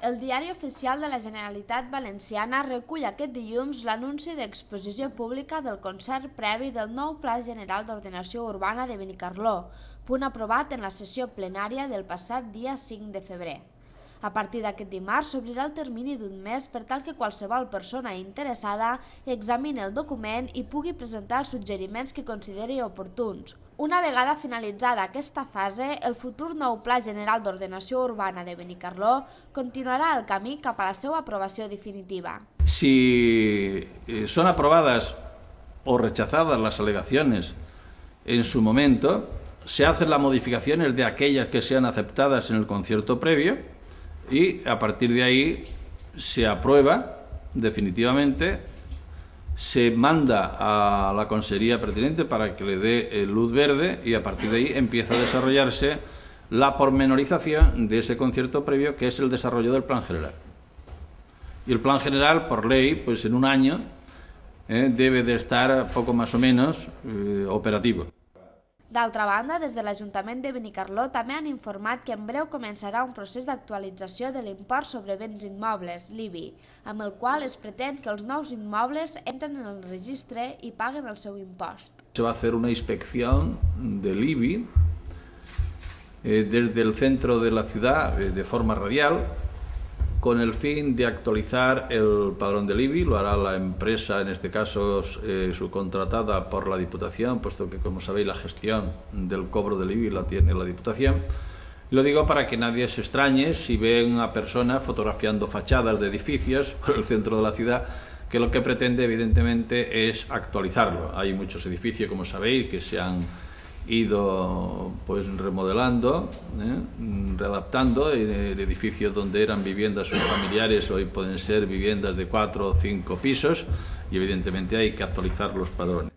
El Diari Oficial de la Generalitat Valenciana recull aquest dilluns l'anunci d'exposició pública del concert previ del nou Pla General d'Ordenació Urbana de Benicarló, punt aprovat en la sessió plenària del passat dia 5 de febrer. A partir d'aquest dimarts s'obrirà el termini d'un mes per tal que qualsevol persona interessada examini el document i pugui presentar els suggeriments que consideri oportuns. Una vegada finalitzada aquesta fase, el futur nou Pla General d'Ordenació Urbana de Benicarló continuará el camí cap a la seva aprobació definitiva. Si son aprobadas o rechazadas las alegaciones en su momento, se hacen las modificaciones de aquellas que sean aceptadas en el concierto previo y a partir de ahí se aprueba definitivamente, se manda a la consejería pertinente para que le dé luz verde y a partir de ahí empieza a desarrollarse la pormenorización de ese concierto previo, que es el desarrollo del plan general. Y el plan general, por ley, pues en un año debe de estar poco más o menos operativo. D'altra banda, des de l'Ajuntament de Benicarló també han informat que en breu començarà un procés d'actualització de l'impost sobre béns immobles, l'IBI, amb el qual es pretén que els nous immobles entren en el registre i paguen el seu impost. Se va a hacer una inspección del IBI desde el centro de la ciudad de forma radial, con el fin de actualizar el padrón del IBI. Lo hará la empresa, en este caso subcontratada por la Diputación, puesto que, como sabéis, la gestión del cobro del IBI la tiene la Diputación. Y lo digo para que nadie se extrañe si ve una persona fotografiando fachadas de edificios por el centro de la ciudad, que lo que pretende evidentemente es actualizarlo. Hay muchos edificios, como sabéis, que se han ido pues remodelando, readaptando, edificios donde eran viviendas familiares hoy pueden ser viviendas de 4 o 5 pisos y evidentemente hay que actualizar los padrones.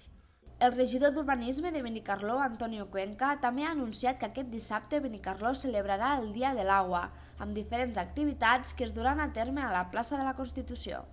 El regidor d'Urbanisme de Benicarló, Antonio Cuenca, també ha anunciat que aquest dissabte Benicarló celebrarà el Dia de l'Aigua, amb diferents activitats que es duran a terme a la plaça de la Constitució.